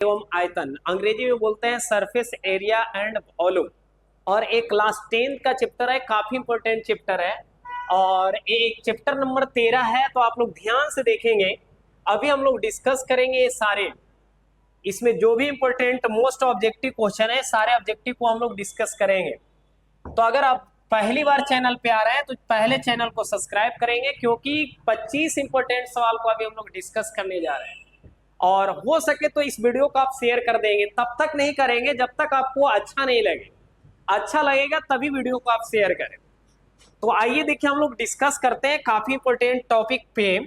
एवं आयतन, अंग्रेजी में बोलते हैं सरफेस एरिया एंड वॉल्यूम। और एक क्लास 10 का चैप्टर है, काफी इंपॉर्टेंट चैप्टर है। और एक चैप्टर नंबर 13 है, तो आप लोग ध्यान से देखेंगे। अभी हम लोग डिस्कस करेंगे ये सारे, इसमें जो भी इंपॉर्टेंट मोस्ट ऑब्जेक्टिव क्वेश्चन है, सारे ऑब्जेक्टिव को हम लोग डिस्कस करेंगे। तो अगर आप पहली बार चैनल पे आ रहे हैं तो पहले चैनल को सब्सक्राइब करेंगे, क्योंकि 25 इंपॉर्टेंट सवाल को अभी हम लोग डिस्कस करने जा रहे हैं। और हो सके तो इस वीडियो को आप शेयर कर देंगे, तब तक नहीं करेंगे जब तक आपको अच्छा नहीं लगे। अच्छा लगेगा तभी वीडियो को आप शेयर करें। तो आइए देखिए, हम लोग डिस्कस करते हैं काफी इंपॉर्टेंट टॉपिक पे।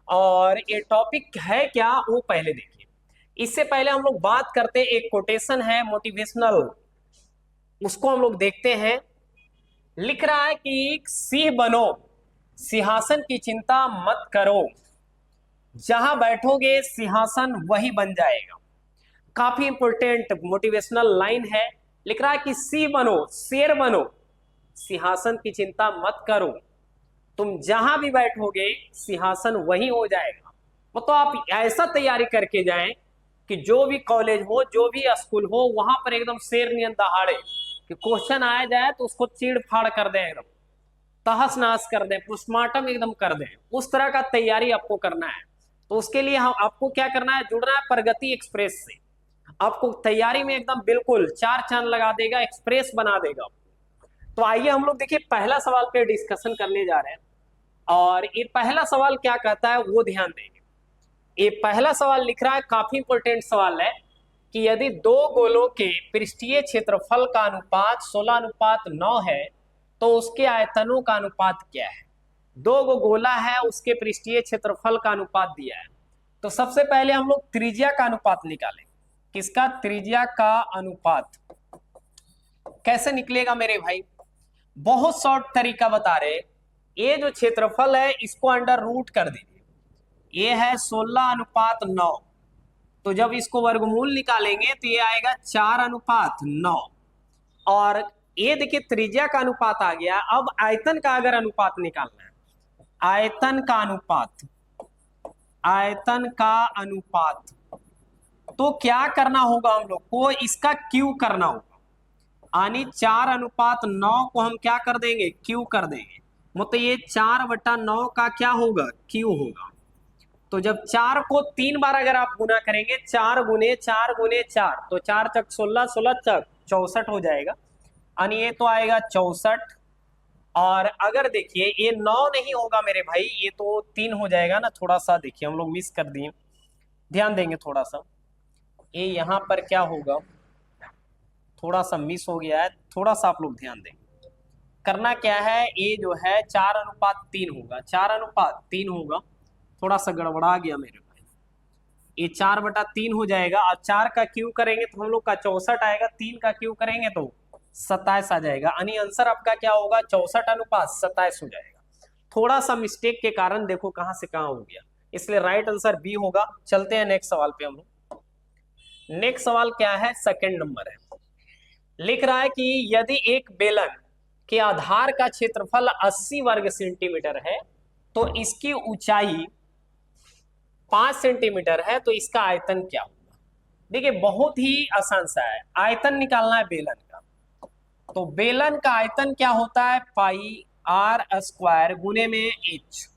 और ये टॉपिक है क्या वो पहले देखिए। इससे पहले हम लोग बात करते हैं, एक कोटेशन है मोटिवेशनल, उसको हम लोग देखते हैं। लिख रहा है कि सिंह बनो, सिंहासन की चिंता मत करो, जहां बैठोगे सिंहासन वही बन जाएगा। काफी इंपॉर्टेंट मोटिवेशनल लाइन है। लिख रहा है कि सिंह बनो, शेर बनो, सिंहासन की चिंता मत करो, तुम जहां भी बैठोगे सिंहासन वही हो जाएगा। मतलब आप ऐसा तैयारी करके जाएं कि जो भी कॉलेज हो, जो भी स्कूल हो, वहां पर एकदम शेर नियन दहाड़े कि क्वेश्चन आया जाए तो उसको चीड़ फाड़ कर दें, एकदम तहस नहस कर दें, पोस्टमार्टम एकदम कर दें। उस तरह का तैयारी आपको करना है। तो उसके लिए हम आपको क्या करना है, जुड़ना है प्रगति एक्सप्रेस से। आपको तैयारी में एकदम बिल्कुल चार चांद लगा देगा, एक्सप्रेस बना देगा। तो आइए हम लोग देखिए पहला सवाल पे डिस्कशन करने जा रहे हैं। और ये पहला सवाल क्या कहता है वो ध्यान देंगे। ये पहला सवाल लिख रहा है, काफी इंपॉर्टेंट सवाल है कि यदि दो गोलों के पृष्ठीय क्षेत्रफल का अनुपात 16:9 है तो उसके आयतनों का अनुपात क्या है। दो गो गोला है, उसके पृष्ठीय क्षेत्रफल का अनुपात दिया है। तो सबसे पहले हम लोग त्रिज्या का अनुपात निकालें। किसका? त्रिज्या का अनुपात। कैसे निकलेगा मेरे भाई? बहुत शॉर्ट तरीका बता रहे। ये जो क्षेत्रफल है इसको अंडर रूट कर दीजिए। ये है 16:9, तो जब इसको वर्गमूल निकालेंगे तो ये आएगा 4:9। और ये देखिए त्रिज्या का अनुपात आ गया। अब आयतन का अगर अनुपात निकालना है, आयतन का अनुपात, आयतन का अनुपात, तो क्या करना होगा हम लोग को? इसका क्यू करना होगा। यानी 4:9 को हम क्या कर देंगे? क्यू कर देंगे। मतलब ये 4/9 का क्या होगा? क्यू होगा। तो जब 4 को 3 बार अगर आप गुना करेंगे, 4 गुने 4 गुने 4, तो 4 चक 16, 16 चक 64 हो जाएगा। यानी ये तो आएगा 64। और अगर देखिए ये 9 नहीं होगा मेरे भाई, ये तो 3 हो जाएगा ना। थोड़ा सा देखिए हम लोग मिस कर दिए, ध्यान देंगे थोड़ा सा। ये यहाँ पर क्या होगा, थोड़ा सा मिस हो गया है, थोड़ा सा आप लोग ध्यान देंगे। करना क्या है, ये जो है 4:3 होगा, 4:3 होगा। थोड़ा सा गड़बड़ा गया मेरे भाई। ये 4/3 हो जाएगा। और 4 का क्यू करेंगे तो हम लोग का 64 आएगा, 3 का क्यू करेंगे तो 27 आ जाएगा। यानी आंसर आपका क्या होगा? 64:27 हो जाएगा। थोड़ा सा मिस्टेक के कारण देखो कहां से कहां हो गया, इसलिए राइट आंसर बी होगा। चलते हैं नेक्स्ट सवाल पे हम लोग। नेक्स्ट सवाल क्या है? सेकंड नंबर है। लिख रहा है कि यदि एक बेलन के आधार का क्षेत्रफल 80 वर्ग सेंटीमीटर है तो इसकी ऊंचाई 5 सेंटीमीटर है, तो इसका आयतन क्या होगा? देखिए बहुत ही आसान सा है। आयतन निकालना है बेलन का, तो बेलन का आयतन क्या होता है? पाई आर स्क्वायर गुने में एच।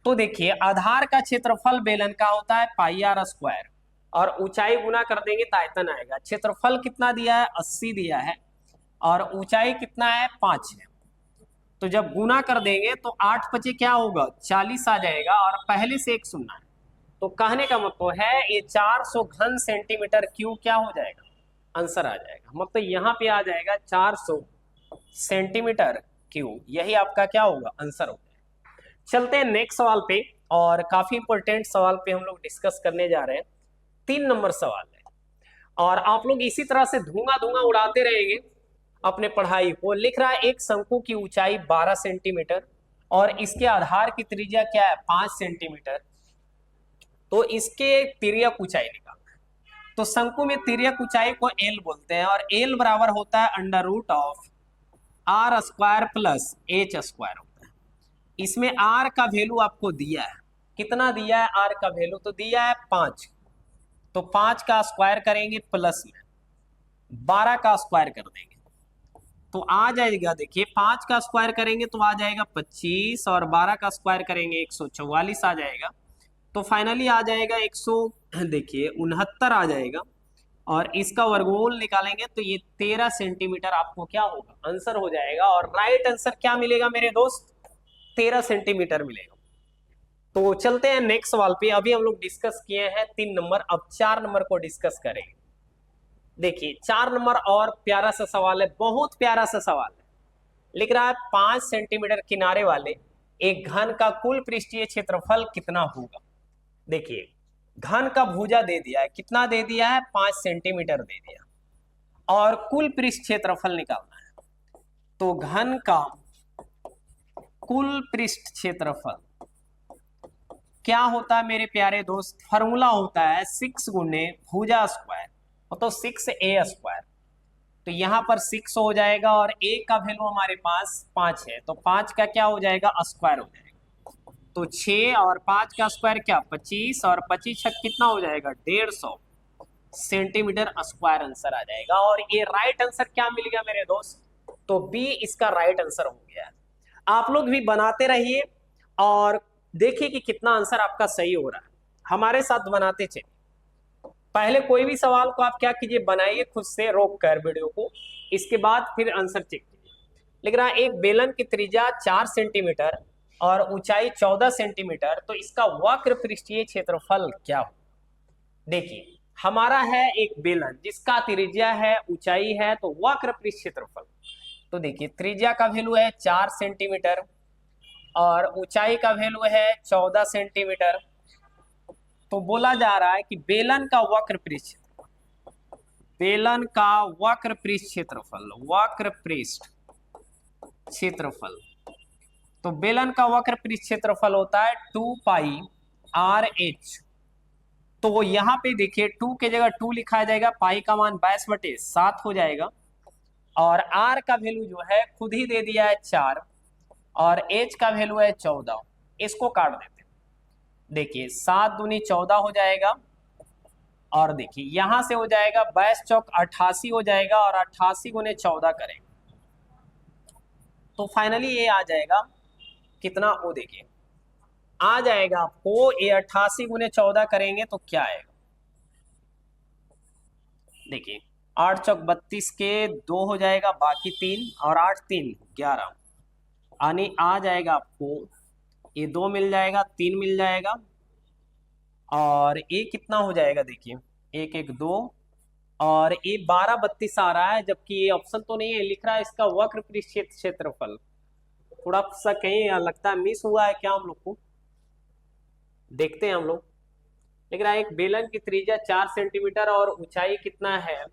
तो देखिए आधार का क्षेत्रफल बेलन का होता है पाई आर स्क्वायर, और ऊंचाई गुना कर देंगे तो आयतन आएगा। क्षेत्रफल कितना दिया है? 80 दिया है, और ऊंचाई कितना है? 5 है। तो जब गुना कर देंगे तो 8 पचे क्या होगा? 40 आ जाएगा। और पहले से एक सुनना है, तो कहने का मतलब है ये 400 घन सेंटीमीटर क्यूब क्या हो जाएगा? आंसर आ जाएगा। मतलब यहाँ पे आ जाएगा 400 सेंटीमीटर क्यूब, यही आपका क्या होगा? आंसर होगा। चलते हैं नेक्स्ट सवाल पे, और काफी इंपॉर्टेंट सवाल पे हम लोग डिस्कस करने जा रहे हैं। 3 नंबर सवाल है, और आप लोग इसी तरह से धुआं धुआं उड़ाते रहेंगे अपने पढ़ाई को। लिख रहा है एक शंकु की ऊंचाई 12 सेंटीमीटर और इसके आधार की त्रिज्या क्या है? 5 सेंटीमीटर। तो इसके तिर्यक ऊंचाई निकालना है। तो शंकु में तिर्यक ऊंचाई को एल बोलते हैं, और एल बराबर होता है under root of R square plus H square होता है। इसमें आर का वैल्यू आपको दिया है, कितना दिया है? आर का वैल्यू तो दिया है 5। तो 5 का स्क्वायर करेंगे प्लस में 12 का स्क्वायर कर देंगे तो आ जाएगा, देखिए 5 का स्क्वायर करेंगे तो आ जाएगा 25 और 12 का स्क्वायर करेंगे 144 आ जाएगा। तो फाइनली आ जाएगा 100, देखिए 69 आ जाएगा। और इसका वर्गमूल निकालेंगे तो ये 13 सेंटीमीटर आपको क्या होगा, आंसर हो जाएगा। और राइट आंसर क्या मिलेगा मेरे दोस्त, 13 सेंटीमीटर मिलेगा। तो चलते हैं नेक्स्ट सवाल पे। अभी हम लोग डिस्कस किए हैं 3 नंबर, अब 4 नंबर को डिस्कस करेंगे। देखिए 4 नंबर और प्यारा सा सवाल है, बहुत प्यारा सा सवाल है। लिख रहा है 5 सेंटीमीटर किनारे वाले एक घन का कुल पृष्ठीय क्षेत्रफल कितना होगा। देखिए घन का भुजा दे दिया है, कितना दे दिया है, 5 सेंटीमीटर दे दिया, और कुल पृष्ठ क्षेत्रफल निकालना है। तो घन का कुल पृष्ठ क्षेत्रफल क्या होता है मेरे प्यारे दोस्त, फॉर्मूला होता है 6 गुने भुजा स्क्वायर, तो 6a स्क्वायर। तो यहाँ पर 6 हो जाएगा और a का वैल्यू हमारे पास 5 है, तो 5 का क्या हो जाएगा, स्क्वायर हो जाएगा। तो 6 और 5 का स्क्वायर क्या, 25, और 25 कितना हो जाएगा, 150 सेंटीमीटर स्क्वायर आंसर आ जाएगा। और ये राइट आंसर क्या मिल गया मेरे दोस्त, तो बी इसका राइट आंसर हो गया है। आप लोग भी बनाते रहिए और देखिए कि कितना आंसर आपका सही हो रहा है, हमारे साथ बनाते चलिए। पहले कोई भी सवाल को आप क्या कीजिए, बनाइए खुद से रोक कर वीडियो को, इसके बाद फिर आंसर चेक कीजिए। लिख रहा है एक बेलन की त्रिज्या 4 सेंटीमीटर और ऊंचाई 14 सेंटीमीटर, तो इसका वक्र पृष्ठीय क्षेत्रफल क्या हो। देखिए हमारा है एक बेलन जिसका त्रिज्या है, ऊंचाई है, तो वक्र पृष्ठ क्षेत्रफल। तो देखिए त्रिज्या का वैल्यू है 4 सेंटीमीटर और ऊंचाई का वैल्यू है 14 सेंटीमीटर। तो बोला जा रहा है कि बेलन का वक्र पृष्ठ, बेलन का वक्र पृष्ठ क्षेत्रफल, वक्र पृष्ठ क्षेत्रफल, तो बेलन का वक्र पृष्ठ क्षेत्रफल होता है 2 पाई आर एच। तो यहाँ पे देखिए 2 के जगह 2 लिखा जाएगा, पाई का मान 22/7 हो जाएगा, और आर का वैल्यू जो है खुद ही दे दिया है 4, और एच का वैल्यू है 14। इसको काट देते हैं, देखिए 7 दूनी 14 हो जाएगा, और देखिए यहां से हो जाएगा 22 चौक 88 हो जाएगा, और 88 गुने 14 करेंगे तो फाइनली ये आ जाएगा कितना, वो देखिए आ जाएगा आपको ये 88 गुने 14 करेंगे तो क्या आएगा, देखिए 8 चौक 32 के 2 हो जाएगा, बाकी 3, और 8 3 11, यानी आ जाएगा आपको ये 2 मिल जाएगा, 3 मिल जाएगा, और ये कितना हो जाएगा, देखिए 1 1 2, और ये 12 32 आ रहा है, जबकि ये ऑप्शन तो नहीं है, लिख रहा है इसका वक्र पृष्ठ क्षेत्रफल। थोड़ा सा कहीं लगता है मिस हुआ है क्या हम लोग को, देखते हैं हम लोग। लिख रहा है एक बेलन की त्रिज्या 4 सेंटीमीटर और ऊंचाई कितना है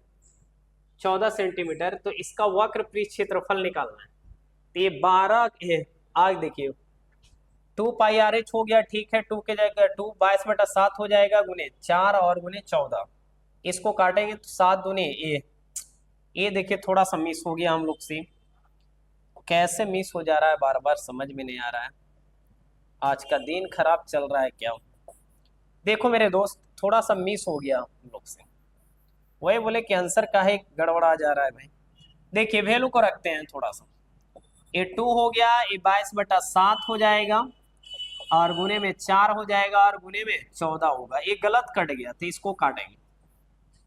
14 सेंटीमीटर, तो इसका वक्र पृष्ठ क्षेत्रफल निकालना है। तो ये 12 आग देखिए 2 पाई आर एच हो गया, ठीक है, 2 के जगह 2 22/7 हो जाएगा, गुने 4 और गुने 14, इसको काटेंगे तो 7 दूने ये देखिए थोड़ा सा मिस हो गया हम लोग से, कैसे मिस हो जा रहा है बार बार समझ में नहीं आ रहा है, आज का दिन खराब चल रहा है क्या। देखो मेरे दोस्त थोड़ा सा मिस हो गया हम लोग से, वही बोले कि आंसर का है गड़बड़ा जा रहा है भाई। देखिए वैल्यू को रखते हैं थोड़ा सा, ये 2 हो गया, ये 22/7 हो जाएगा, और गुने में 4 हो जाएगा, और गुने में 14 होगा, ये गलत कट गया तो इसको काटेंगे,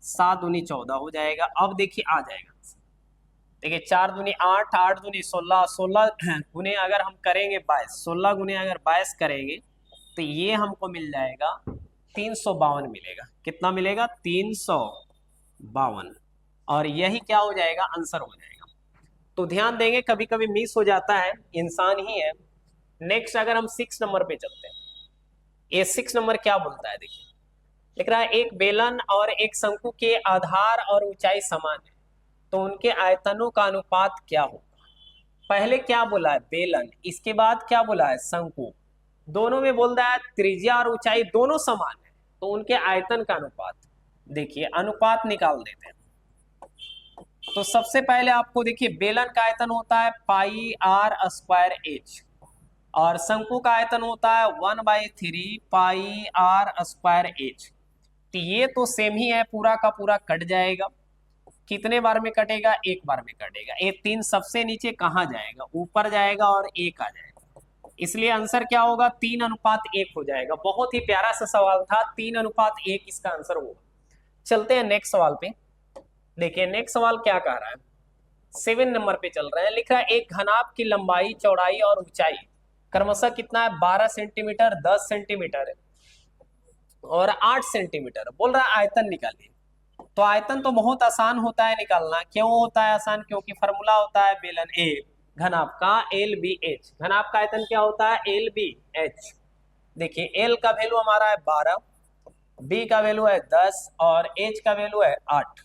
7 दूनी 14 हो जाएगा। अब देखिए आ जाएगा, देखिए 4 दूनी 8, 8 दूनी 16, 16 गुने अगर हम करेंगे 22, 16 गुने अगर 22 करेंगे तो ये हमको मिल जाएगा 352 मिलेगा, कितना मिलेगा 352, और यही क्या हो जाएगा, आंसर हो जाएगा। तो ध्यान देंगे कभी कभी मिस हो जाता है, इंसान ही है। नेक्स्ट अगर हम 6 नंबर पे चलते हैं, ये 6 नंबर क्या बोलता है, देखिए लिख रहा है एक बेलन और एक शंकु के आधार और ऊंचाई समान है, तो उनके आयतनों का अनुपात क्या होगा। पहले क्या बोला है, बेलन, इसके बाद क्या बोला है, शंकु, दोनों में बोल रहा है त्रिज्या और ऊंचाई दोनों समान है, तो उनके आयतन का अनुपात। देखिए अनुपात निकाल देते हैं। तो सबसे पहले आपको देखिए बेलन का आयतन होता है पाई आर स्क्वायर एच, और शंकु का आयतन होता है 1/3 पाई आर स्क्वायर एच। तो ये तो सेम ही है, पूरा का पूरा कट जाएगा। कितने बार में कटेगा? एक बार में कटेगा। ये 3 सबसे नीचे कहाँ जाएगा? ऊपर जाएगा और 1 आ जाएगा, इसलिए आंसर क्या होगा? 3:1 हो जाएगा। बहुत ही प्यारा सा सवाल था, 3:1 इसका आंसर होगा। चलते हैं नेक्स्ट सवाल पे। देखिए नेक्स्ट सवाल क्या कह रहा है, 7 नंबर पे चल रहा है। लिख रहा है एक घनाभ की लंबाई, चौड़ाई और ऊंचाई क्रमशः कितना है? 12 सेंटीमीटर, 10 सेंटीमीटर और 8 सेंटीमीटर। बोल रहा है आयतन निकालिए। तो आयतन तो बहुत आसान होता है निकालना। क्यों होता है आसान? क्योंकि फॉर्मूला होता है बेलन ए घनाभ का एल बी एच। घनाभ का आयतन क्या होता है? L B H. देखिए एल का वैल्यू हमारा है 12, बी का वैल्यू है 10 और एच का वैल्यू है 8।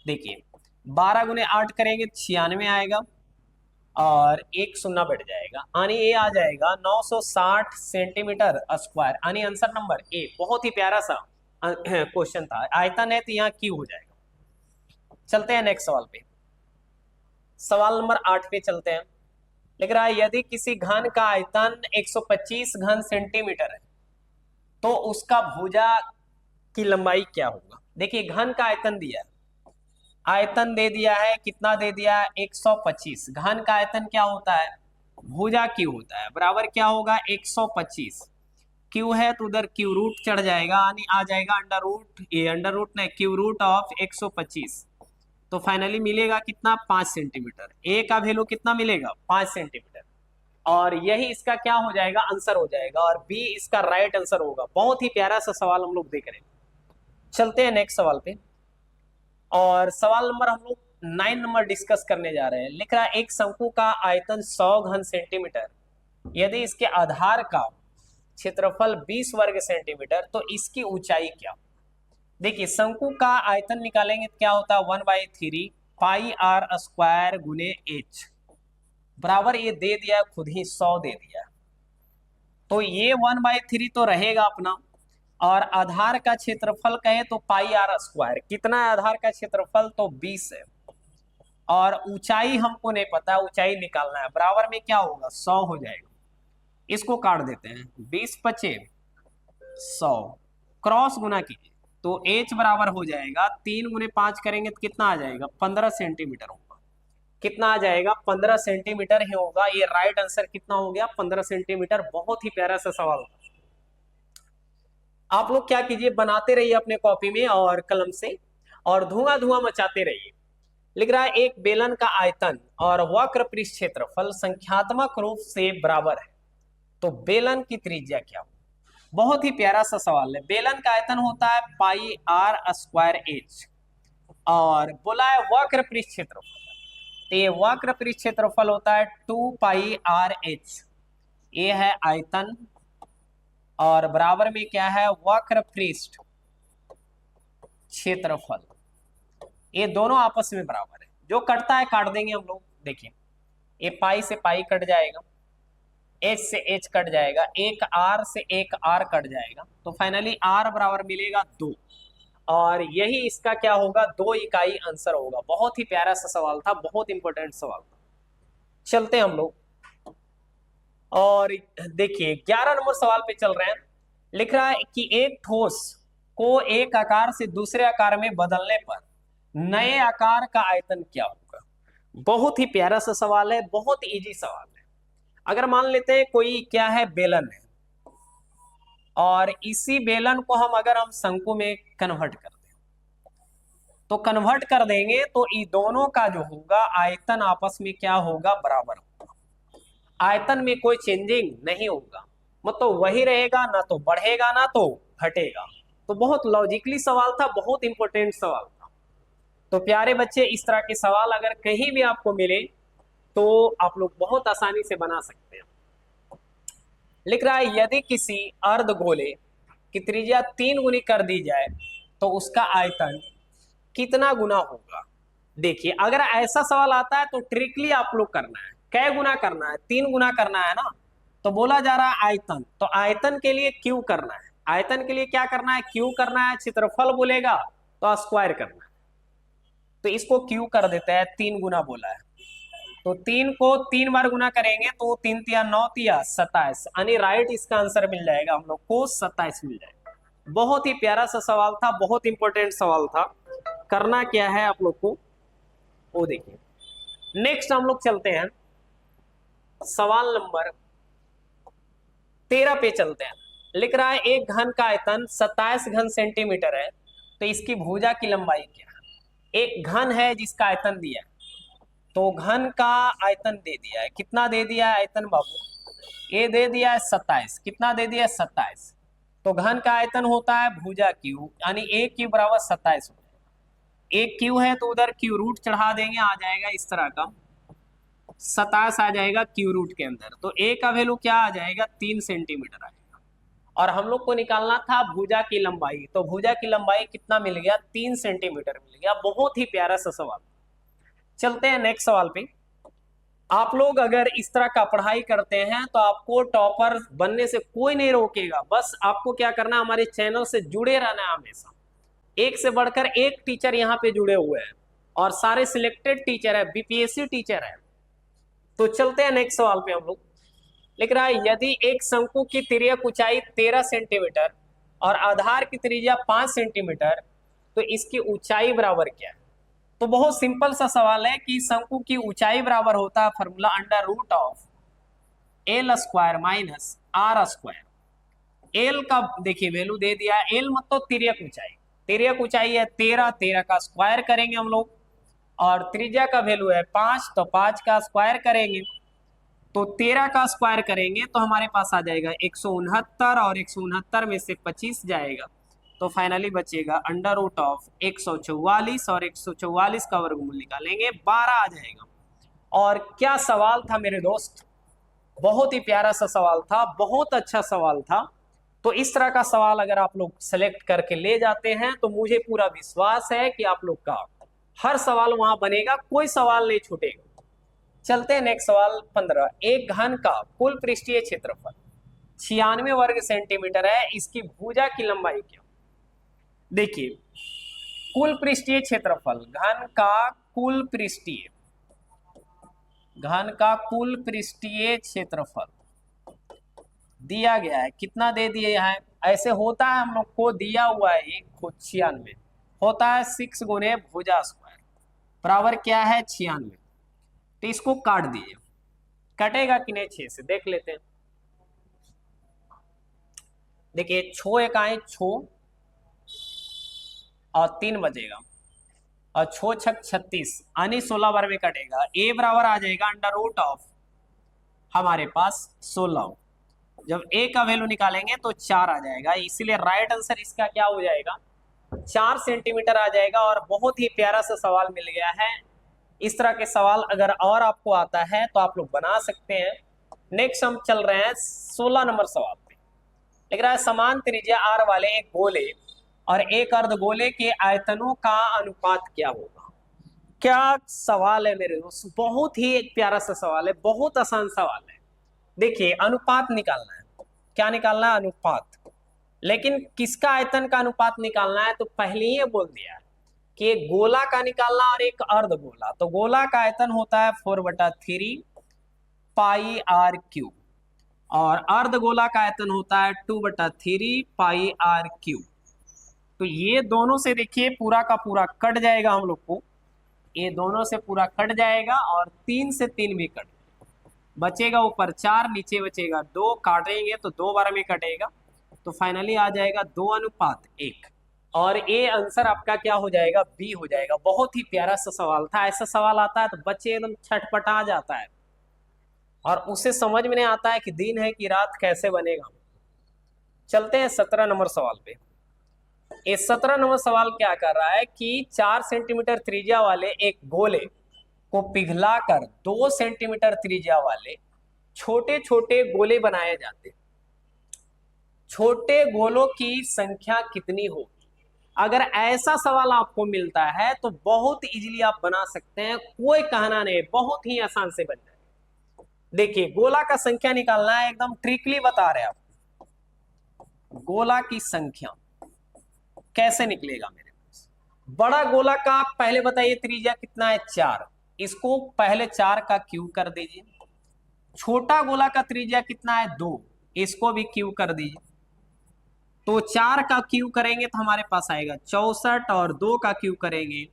देखिए 12 गुने 8 करेंगे 96 आएगा और एक शून्य बैठ जाएगा, यानी ये आ जाएगा 960 सेंटीमीटर स्क्वायर, यानी आंसर नंबर ए। बहुत ही प्यारा सा क्वेश्चन था। आयतन है तो यहाँ क्यू हो जाएगा। चलते हैं नेक्स्ट सवाल पे। सवाल नंबर 8 पे चलते हैं। लिख रहा है यदि किसी घन का आयतन 125 घन सेंटीमीटर है तो उसका भुजा की लंबाई क्या होगा? देखिए घन का आयतन दिया है, आयतन दे दिया है, कितना दे दिया है? 125। घन का आयतन क्या होता है? भुजा क्यू होता है, बराबर क्या होगा? 125। क्यू है तो उधर क्यू रूट चढ़ जाएगा, यानी आ जाएगा अंडर रूट, ये अंडर रूट नहीं, क्यू रूट ऑफ 125। तो फाइनली मिलेगा कितना? 5 सेंटीमीटर। ए का वैल्यू कितना मिलेगा? 5 सेंटीमीटर। और यही इसका क्या हो जाएगा? आंसर हो जाएगा, और बी इसका राइट आंसर होगा। बहुत ही प्यारा सा सवाल हम लोग देख रहे हैं। चलते हैं नेक्स्ट सवाल पे। और सवाल नंबर हम लोग 9 नंबर डिस्कस करने जा रहे हैं। लिख रहा है एक शंकु का आयतन 100 घन सेंटीमीटर, यदि इसके आधार का क्षेत्रफल 20 वर्ग सेंटीमीटर तो इसकी ऊंचाई क्या? देखिए शंकु का आयतन निकालेंगे तो क्या होता है? 1/3 पाई आर स्क्वायर गुने एच, बराबर ये दे दिया खुद ही 100 दे दिया। तो ये 1/3 तो रहेगा अपना, और आधार का क्षेत्रफल कहे तो पाई आर स्क्वायर। कितना है आधार का क्षेत्रफल? तो 20 है। और ऊंचाई हमको नहीं पता, ऊंचाई निकालना है। बराबर में क्या होगा? 100 हो जाएगा। इसको काट देते हैं, 20 पचे 100, क्रॉस गुना कीजिए तो h बराबर हो जाएगा 3 गुने 5 करेंगे तो कितना आ जाएगा? 15 सेंटीमीटर होगा। कितना आ जाएगा? 15 सेंटीमीटर ही होगा। ये राइट आंसर कितना हो गया? 15 सेंटीमीटर। बहुत ही प्यारा सा सवाल था। आप लोग क्या कीजिए, बनाते रहिए अपने कॉपी में और कलम से, और धुआं धुआं मचाते रहिए। लिख रहा है एक बेलन का आयतन और वक्र पृष्ठ क्षेत्रफल संख्यात्मक रूप से बराबर है तो बेलन की त्रिज्या क्या हो? बहुत ही प्यारा सा सवाल है। बेलन का आयतन होता है पाई आर स्क्वायर एच, और बोला है वक्र पृष्ठ क्षेत्रफल, तो ये वक्र पृष्ठ क्षेत्रफल होता है 2 पाई आर एच। ये है आयतन, और बराबर में क्या है? वक्र पृष्ठ क्षेत्रफल। ये दोनों आपस में बराबर है। जो कटता है काट देंगे हम लोग। देखिए ये पाई से पाई कट जाएगा, एच से एच कट जाएगा, एक आर से एक आर कट जाएगा, तो फाइनली आर बराबर मिलेगा 2। और यही इसका क्या होगा? 2 इकाई आंसर होगा। बहुत ही प्यारा सा सवाल था, बहुत इंपॉर्टेंट सवाल था। चलते हैं हम लोग, और देखिए 11 नंबर सवाल पे चल रहे हैं। लिख रहा है कि एक ठोस को एक आकार से दूसरे आकार में बदलने पर नए आकार का आयतन क्या होगा? बहुत ही प्यारा सा सवाल है, बहुत इजी सवाल है। अगर मान लेते हैं कोई क्या है? बेलन है, और इसी बेलन को हम शंकु में कन्वर्ट कर दें, तो कन्वर्ट कर देंगे तो ये दोनों का जो होगा आयतन आपस में क्या होगा? बराबर होगा। आयतन में कोई चेंजिंग नहीं होगा, मतलब वही रहेगा, ना तो बढ़ेगा ना तो घटेगा। तो बहुत लॉजिकली सवाल था, बहुत इंपॉर्टेंट सवाल था। तो प्यारे बच्चे इस तरह के सवाल अगर कहीं भी आपको मिले तो आप लोग बहुत आसानी से बना सकते हैं। लिख रहा है यदि किसी अर्धगोले की त्रिज्या 3 गुनी कर दी जाए तो उसका आयतन कितना गुना होगा? देखिए अगर ऐसा सवाल आता है तो ट्रिकली आप लोग करना है। कै गुना करना है? 3 गुना करना है ना। तो बोला जा रहा है आयतन, तो आयतन के लिए क्यू करना है। आयतन के लिए क्या करना है? क्यू करना है। क्षेत्रफल बोलेगा तो स्क्वायर करना है, तो इसको क्यू कर देते हैं। 3 गुना बोला है तो 3 को 3 बार गुना करेंगे तो 3 तिया 9 तिया 27, यानी राइट इसका आंसर मिल जाएगा हम लोग को 27 मिल जाएगा। बहुत ही प्यारा सा सवाल था, बहुत इंपॉर्टेंट सवाल था। करना क्या है आप लोग को वो देखिए। नेक्स्ट हम लोग चलते हैं सवाल नंबर 13 पे चलते हैं। लिख रहा है एक घन का आयतन 27 घन सेंटीमीटर है, तो इसकी भुजा की लंबाई क्या है। एक घन है जिसका आयतन दिया है, तो घन का आयतन दे दिया है। कितना दे दिया है आयतन बाबू? ए दे दिया है 27। कितना दे दिया है? 27। तो घन का आयतन होता है भुजा क्यू, यानी ए क्यू बराबर 27 हो जाएगा। एक क्यू है तो उधर क्यू रूट चढ़ा देंगे, आ जाएगा इस तरह का 27 आ जाएगा क्यू रूट के अंदर। तो ए का वैल्यू क्या आ जाएगा? 3 सेंटीमीटर आएगा। और हम लोग को निकालना था भुजा की लंबाई, तो भुजा की लंबाई कितना मिल गया? 3 सेंटीमीटर मिल गया। बहुत ही प्यारा सा सवाल। चलते हैं नेक्स्ट सवाल पे। आप लोग अगर इस तरह का पढ़ाई करते हैं तो आपको टॉपर बनने से कोई नहीं रोकेगा। बस आपको क्या करना है, हमारे चैनल से जुड़े रहना है हमेशा। एक से बढ़कर एक टीचर यहाँ पे जुड़े हुए हैं और सारे सिलेक्टेड टीचर है, बीपीएससी टीचर है। तो चलते हैं नेक्स्ट सवाल पे। हम लोग लिख रहा है यदि एक शंकु की तिर्यक ऊंचाई 13 सेंटीमीटर और आधार की त्रिज्या 5 सेंटीमीटर, तो इसकी ऊंचाई बराबर क्या है? तो बहुत सिंपल सा सवाल है कि शंकु की ऊंचाई बराबर होता है formula under root of L square minus R square. L का देखिए वैल्यू दे दिया है, एल मतलब तिर्यक ऊंचाई। तिर्यक ऊंचाई है 13, 13 का स्क्वायर करेंगे हम लोग, और त्रिज्या का वैल्यू है 5, तो 5 का स्क्वायर करेंगे। तो 13 का स्क्वायर करेंगे तो हमारे पास आ जाएगा 169, और 169 में से 25 जाएगा तो फाइनली बचेगा अंडर रूट ऑफ 144, और 144 का वर्गमूल निकालेंगे 12 आ जाएगा। और क्या सवाल था मेरे दोस्त, बहुत ही प्यारा सा सवाल था, बहुत अच्छा सवाल था। तो इस तरह का सवाल अगर आप लोग सेलेक्ट करके ले जाते हैं तो मुझे पूरा विश्वास है कि आप लोग का हर सवाल वहां बनेगा, कोई सवाल नहीं छूटेगा। चलते हैं नेक्स्ट सवाल 15। एक घन का कुल पृष्ठीय क्षेत्रफल 96 वर्ग सेंटीमीटर है, इसकी भुजा की लंबाई क्या? देखिए कुल पृष्ठीय क्षेत्रफल, घन का कुल पृष्ठीय क्षेत्रफल दिया गया है। कितना दे दिया है? ऐसे होता है, हम लोग को दिया हुआ है 96 होता है 6 गुने भुजा स्क्वायर बराबर क्या है? 96। तो इसको काट दीजिए, कटेगा कि नहीं? 6 से देख लेते हैं। देखिए 6 एक आए 6 और 3 बचेगा, और 6 छक 36 यानी 16 बार में कटेगा। ए बराबर आ जाएगा अंडर रूट ऑफ हमारे पास 16। जब ए का वैल्यू निकालेंगे तो 4 आ जाएगा, इसीलिए राइट आंसर इसका क्या हो जाएगा? 4 सेंटीमीटर आ जाएगा। और बहुत ही प्यारा सा सवाल मिल गया है। इस तरह के सवाल अगर और आपको आता है तो आप लोग बना सकते हैं। नेक्स्ट हम चल रहे हैं 16 नंबर सवाल पे। लिख रहा है समान त्रिज्या आर वाले एक गोले और एक अर्धगोले के आयतनों का अनुपात क्या होगा? क्या सवाल है मेरे दोस्त, बहुत ही एक प्यारा सा सवाल है, बहुत आसान सवाल है। देखिए अनुपात निकालना है। क्या निकालना है? अनुपात। लेकिन किसका आयतन का अनुपात निकालना है? तो पहले ही बोल दिया है कि एक गोला का निकालना और एक अर्धगोला। तो गोला का आयतन होता है 4/3 पाई आर क्यूब, और अर्धगोला का आयतन होता है 2/3 पाई आर क्यूब। तो ये दोनों से देखिए पूरा का पूरा कट जाएगा हम लोग को, ये दोनों से पूरा कट जाएगा, और 3 से 3 भी कट बचेगा, ऊपर 4 नीचे बचेगा 2, काटेंगे तो 2 बार में कटेगा, तो फाइनली आ जाएगा 2:1। और ये आंसर आपका क्या हो जाएगा? बी हो जाएगा। बहुत ही प्यारा सा सवाल था। ऐसा सवाल आता है तो बच्चे एकदम छटपटा जाता है, और उसे समझ में नहीं आता है कि दिन है कि रात कैसे बनेगा। चलते हैं 17 नंबर सवाल पे। ये 17 नंबर सवाल क्या कर रहा है कि 4 सेंटीमीटर त्रिज्या वाले एक गोले को पिघलाकर 2 सेंटीमीटर त्रिज्या वाले छोटे छोटे गोले बनाए जाते हैं। छोटे गोलों की संख्या कितनी होगी? अगर ऐसा सवाल आपको मिलता है तो बहुत इजीली आप बना सकते हैं, कोई कहना नहीं, बहुत ही आसान से बन जाएगा। देखिए गोला का संख्या निकालना है, एकदम ट्रिकली बता रहे हैं आपको। गोला की संख्या कैसे निकलेगा मेरे पास? बड़ा गोला का पहले बताइए त्रिज्या कितना है? 4, इसको पहले 4 का क्यूब कर दीजिए। छोटा गोला का त्रिज्या कितना है? 2, इसको भी क्यूब कर दीजिए। तो 4 का क्यू करेंगे तो हमारे पास आएगा 64 और 2 का क्यू करेंगे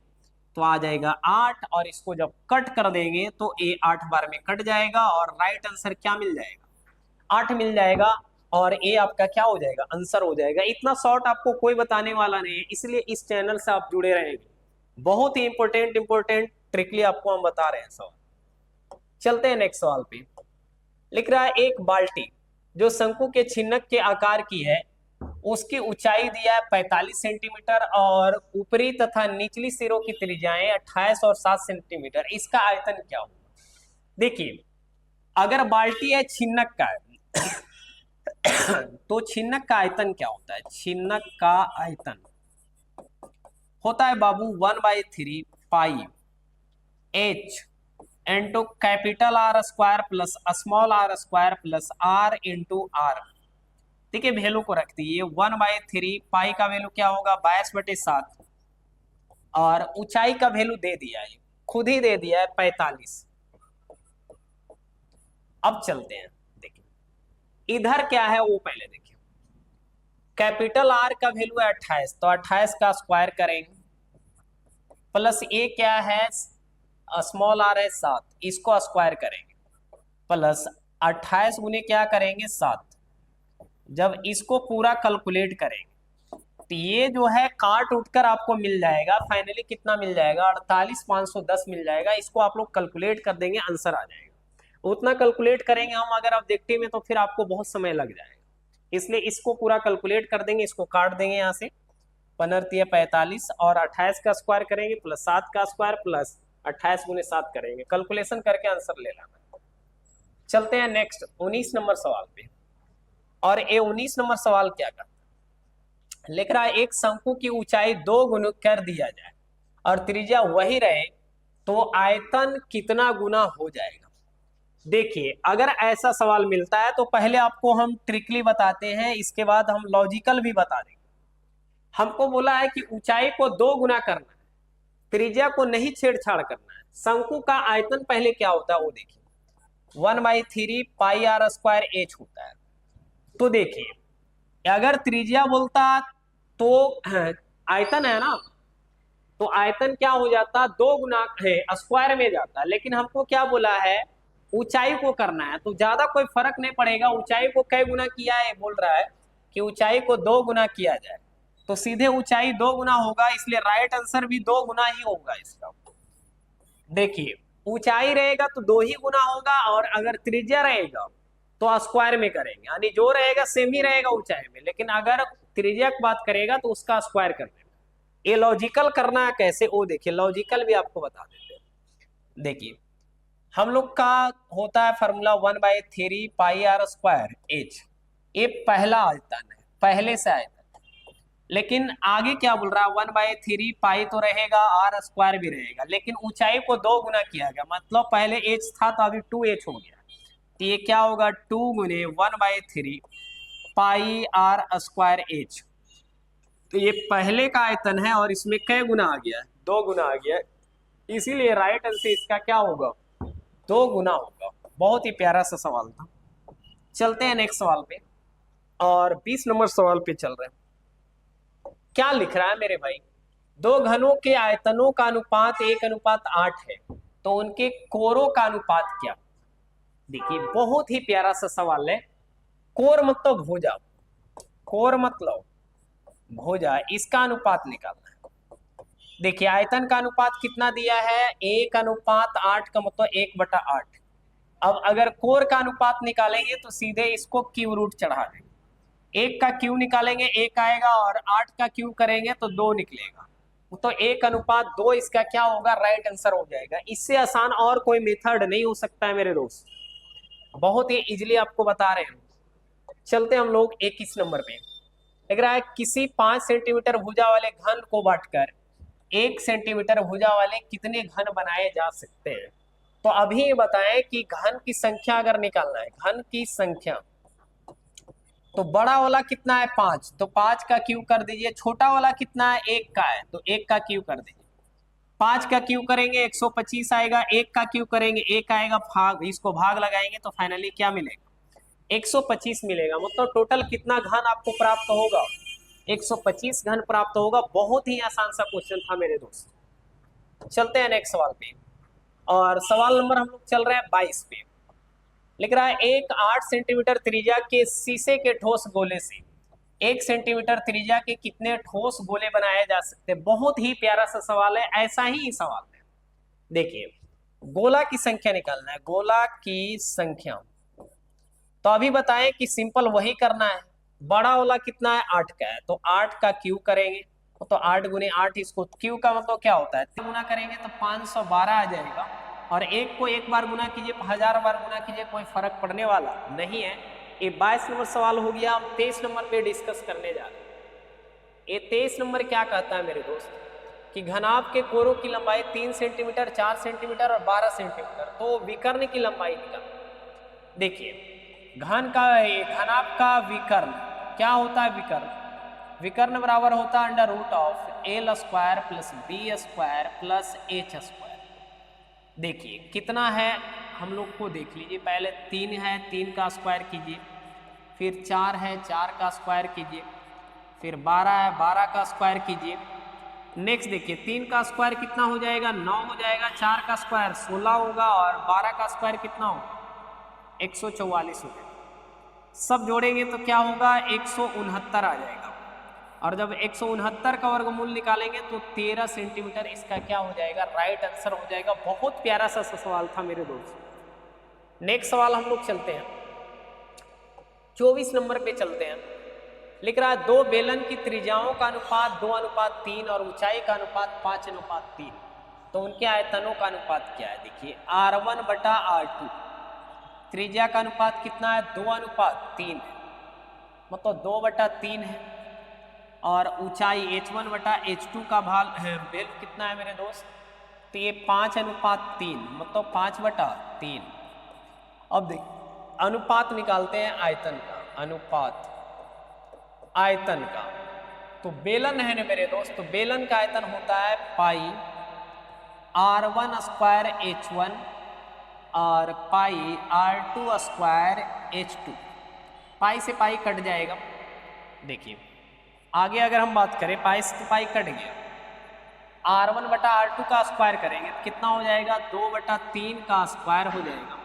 तो आ जाएगा 8 और इसको जब कट कर देंगे तो ए 8 बार में कट जाएगा और राइट आंसर क्या मिल जाएगा 8 मिल जाएगा और ए आपका क्या हो जाएगा आंसर हो जाएगा। इतना शॉर्ट आपको कोई बताने वाला नहीं है, इसलिए इस चैनल से आप जुड़े रहेंगे। बहुत ही इंपॉर्टेंट ट्रिकली आपको हम बता रहे हैं सवाल। चलते हैं नेक्स्ट सवाल पे। लिख रहा है एक बाल्टी जो शंकु के छिन्नक के आकार की है, उसकी ऊंचाई दिया है 45 सेंटीमीटर और ऊपरी तथा निचली सिरों की त्रिज्याएं 28 और 7 सेंटीमीटर, इसका आयतन क्या होगा। देखिए अगर बाल्टी है छिन्नक का है तो छिन्नक का आयतन क्या होता है। छिन्नक का आयतन होता है बाबू 1/3 pi h into capital R square plus small R square plus R into R. ठीक है, वैल्यू को रख दिए 1/3 पाई का वैल्यू क्या होगा 22/7 और ऊंचाई का वैल्यू दे दिया है, खुद ही दे दिया है 45। अब चलते हैं, देखिए इधर क्या है वो पहले देखिए। कैपिटल आर का वैल्यू है 28 तो 28 का स्क्वायर करेंगे प्लस ए क्या है स्मॉल आर है 7, इसको स्क्वायर करेंगे प्लस 28 गुने क्या करेंगे 7। जब इसको पूरा कैलकुलेट करेंगे तो ये जो है काट उठकर आपको मिल जाएगा फाइनली कितना मिल जाएगा 48,510 मिल जाएगा। इसको आप लोग कैलकुलेट कर देंगे आंसर आ जाएगा। उतना कैलकुलेट करेंगे हम अगर आप देखते में तो फिर आपको बहुत समय लग जाएगा, इसलिए इसको पूरा कैलकुलेट कर देंगे। इसको काट देंगे यहाँ से 15×45 और 28 का स्क्वायर करेंगे प्लस 7 का स्क्वायर प्लस 28 गुने 7 करेंगे, कैलकुलेशन करके आंसर ले लाना। चलते हैं नेक्स्ट 19 नंबर सवाल पे। और ये 19 नंबर सवाल क्या करता है, लिख रहा है एक शंकु की ऊंचाई 2 गुना कर दिया जाए और त्रिज्या वही रहे तो आयतन कितना गुना हो जाएगा। देखिए अगर ऐसा सवाल मिलता है तो पहले आपको हम ट्रिकली बताते हैं, इसके बाद हम लॉजिकल भी बता देंगे। हमको बोला है कि ऊंचाई को 2 गुना करना है, त्रिज्या को नहीं छेड़छाड़ करना है। शंकु का आयतन पहले क्या होता है वो देखिए 1/3 पाई आर स्क्वायर एच होता है। तो देखिए अगर त्रिज्या बोलता तो आयतन है ना, तो आयतन क्या हो जाता 2 गुना है स्क्वायर में जाता, लेकिन हमको क्या बोला है ऊंचाई को करना है तो ज्यादा कोई फर्क नहीं पड़ेगा। ऊंचाई को कई गुना किया है बोल रहा है कि ऊंचाई को 2 गुना किया जाए तो सीधे ऊंचाई 2 गुना होगा, इसलिए राइट आंसर भी 2 गुना ही होगा इसका। देखिए ऊंचाई रहेगा तो 2 ही गुना होगा और अगर त्रिज्या रहेगा तो स्क्वायर में करेंगे, यानी जो रहेगा सेम ही रहेगा ऊंचाई में, लेकिन अगर त्रिज्या की बात करेगा तो उसका स्क्वायर कर देना। ये लॉजिकल करना है कैसे वो देखिए, लॉजिकल भी आपको बता देते हैं। देखिए हम लोग का होता है formula 1/3 pi R square H, ये पहला आयतन है, पहले से आयतन। लेकिन आगे क्या बोल रहा है 1/3 पाई तो रहेगा आर स्क्वायर भी रहेगा, लेकिन ऊंचाई को 2 गुना किया गया, मतलब पहले एच था तो अभी 2h हो गया। तो ये क्या होगा 2 गुने 1/3 पाई आर स्क्वायर एच। तो ये पहले का आयतन है और इसमें कै गुना आ गया 2 गुना आ गया, इसीलिए राइट आंसर इसका क्या होगा 2 गुना होगा। बहुत ही प्यारा सा सवाल था। चलते हैं नेक्स्ट सवाल पे और 20 नंबर सवाल पे चल रहे हैं। क्या लिख रहा है मेरे भाई, 2 घनों के आयतनों का अनुपात 1:8 है तो उनके कोरों का अनुपात क्या। देखिए बहुत ही प्यारा सा सवाल है। कोर मतलब भुजा, कोर मतलब भुजा, इसका अनुपात निकालना है। देखिए आयतन का अनुपात कितना दिया है 1:8 का मतलब 1/8। अब अगर कोर का अनुपात निकालेंगे तो सीधे इसको क्यू रूट चढ़ा देंगे, 1 का क्यू निकालेंगे 1 आएगा और 8 का क्यू करेंगे तो 2 निकलेगा, तो 1:2 इसका क्या होगा राइट आंसर हो जाएगा। इससे आसान और कोई मेथड नहीं हो सकता है मेरे दोस्त, बहुत ही इजीली आपको बता रहे हैं। चलते हम लोग 21 नंबर पे। लग रहा है किसी 5 सेंटीमीटर भुजा वाले घन को बांटकर 1 सेंटीमीटर भुजा वाले कितने घन बनाए जा सकते हैं। तो अभी ये बताएं कि घन की संख्या अगर निकालना है, घन की संख्या, तो बड़ा वाला कितना है 5, तो 5 का क्यू कर दीजिए। छोटा वाला कितना है 1 का है तो 1 का क्यू कर दीजिए। 5 का क्यू करेंगे 125 आएगा, 1 का क्यू करेंगे 1 आएगा, भाग इसको भाग लगाएंगे तो फाइनली क्या मिलेगा 125 मिलेगा। मतलब टोटल कितना घन आपको प्राप्त होगा 125 घन प्राप्त होगा। बहुत ही आसान सा क्वेश्चन था मेरे दोस्त। चलते हैं नेक्स्ट सवाल पे, और सवाल नंबर हम लोग चल रहे हैं 22 पे। लिख रहा है एक 8 सेंटीमीटर त्रिज्या के शीशे के ठोस गोले से 1 सेंटीमीटर त्रिज्या के कितने ठोस गोले बनाए जा सकते हैं। बहुत ही प्यारा सा सवाल है, ऐसा ही सवाल है। देखिए, गोला की संख्या निकालना है, गोला की संख्या। तो अभी बताएं कि सिंपल वही करना है। बड़ा वाला कितना है, 8 का है, तो 8 का क्यू करेंगे, तो 8 गुने 8, इसको क्यू का मतलब क्या होता है, गुना करेंगे तो 512 आ जाएगा। और एक को एक बार गुना कीजिए, 1000 बार गुना कीजिए, कोई फर्क पड़ने वाला नहीं है। ये 22 नंबर सवाल हो गया। हम 23 नंबर पे डिस्कस करने जा रहे हैं। ये 23 नंबर क्या कहता है मेरे दोस्त, कि घनाभ के कोरों की लंबाई 3 सेंटीमीटर, 4 सेंटीमीटर और 12 सेंटीमीटर, तो विकर्ण की लंबाई निकाल। देखिए, घनाभ का विकर्ण क्या होता है, विकर्ण बराबर होता है under root of L square plus B square plus H square. देखिए कितना है, हम लोग को देख लीजिए। पहले 3 है, 3 का स्क्वायर कीजिए, फिर 4 है, 4 का स्क्वायर कीजिए, फिर 12 है, 12 का स्क्वायर कीजिए। नेक्स्ट देखिए, 3 का स्क्वायर कितना हो जाएगा, 9 हो जाएगा, 4 का स्क्वायर 16 होगा, और 12 का स्क्वायर कितना होगा, 144 हो जाएगा। सब जोड़ेंगे तो क्या होगा, 169 आ जाएगा। और जब 169 का वर्गमूल निकालेंगे तो 13 सेंटीमीटर इसका क्या हो जाएगा, राइट आंसर हो जाएगा। बहुत प्यारा सा सवाल था मेरे दोस्त। नेक्स्ट सवाल हम लोग चलते हैं, 24 नंबर पे चलते हैं। लिख रहा है 2 बेलन की त्रिज्याओं का अनुपात 2:3 और ऊंचाई का अनुपात 5:3, तो उनके आयतनों का अनुपात क्या है। देखिए R1/R2, त्रिज्या का अनुपात कितना है, 2:3 है, मतलब 2/3 है। और ऊंचाई H1/H2 का वैल्यू कितना है मेरे दोस्त, तो ये 5:3, मतलब 5/3। अब देख, अनुपात निकालते हैं आयतन का, अनुपात आयतन का। तो बेलन है ना मेरे दोस्त, तो बेलन का आयतन होता है पाई R1² H1 और पाई R2² H2। पाई से पाई कट जाएगा। देखिए आगे अगर हम बात करें, पाई से पाई कट गया, R1/R2 का स्क्वायर करेंगे तो कितना हो जाएगा, 2/3 का स्क्वायर हो जाएगा।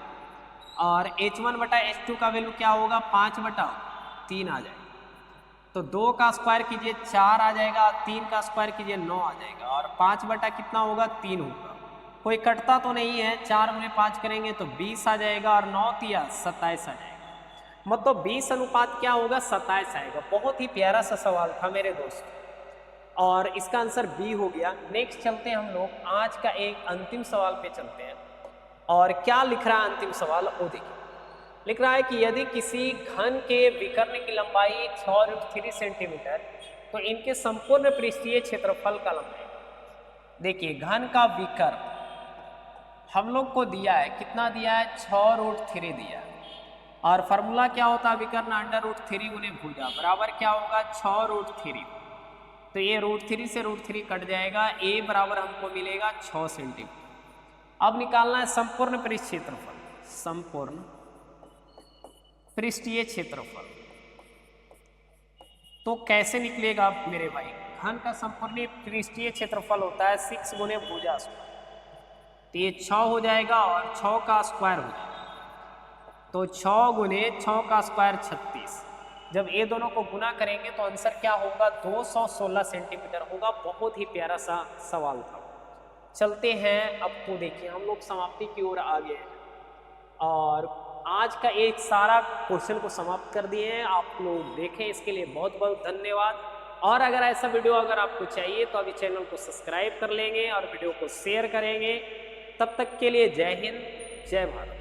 और H1/H2 का वैल्यू क्या होगा, 5/3 आ जाएगा। तो 2 का स्क्वायर कीजिए 4 आ जाएगा, 3 का स्क्वायर कीजिए 9 आ जाएगा, और 5 कितना होगा, 3 होगा। कोई कटता तो नहीं है, 4 गुने 5 करेंगे तो 20 आ जाएगा, और 9 तिया 27 आ जाएगा, मतलब 20 अनुपात क्या होगा, 27 आएगा। बहुत ही प्यारा सा सवाल था मेरे दोस्त, और इसका आंसर बी हो गया। नेक्स्ट चलते हैं हम लोग, आज का एक अंतिम सवाल पे चलते हैं। और क्या लिख रहा है अंतिम सवाल, वो देखिए। लिख रहा है कि यदि किसी घन के विकर्ण की लंबाई 6√3 सेंटीमीटर, तो इनके संपूर्ण पृष्ठीय क्षेत्रफल का लंबाई। देखिए घन का विकर्ण हम लोग को दिया है, कितना दिया है, 6√3 दिया है। और फार्मूला क्या होता है विकर्ण, अंडर√3 गुने भुजा बराबर क्या होगा, 6√3। तो ये √3 से √3 कट जाएगा, a बराबर हमको मिलेगा 6 सेंटीमीटर। अब निकालना है संपूर्ण पृष्ठ क्षेत्रफल, संपूर्ण पृष्ठीय क्षेत्रफल। तो कैसे निकलेगा मेरे भाई, घन का संपूर्ण पृष्ठीय क्षेत्रफल होता है 6 गुने भुजा स्क्वायर, तो ये 6 हो जाएगा, और 6 का स्क्वायर हो जाएगा, तो 6 गुने 6 का स्क्वायर 36। जब ये दोनों को गुना करेंगे तो आंसर क्या होगा, 216 सेंटीमीटर होगा। बहुत ही प्यारा सा सवाल था। चलते हैं अब, तो देखिए हम लोग समाप्ति की ओर आ गए हैं, और आज का एक सारा क्वेश्चन को समाप्त कर दिए हैं। आप लोग देखें, इसके लिए बहुत बहुत धन्यवाद। और अगर ऐसा वीडियो अगर आपको चाहिए तो अभी चैनल को सब्सक्राइब कर लेंगे और वीडियो को शेयर करेंगे। तब तक के लिए जय हिंद, जय भारत।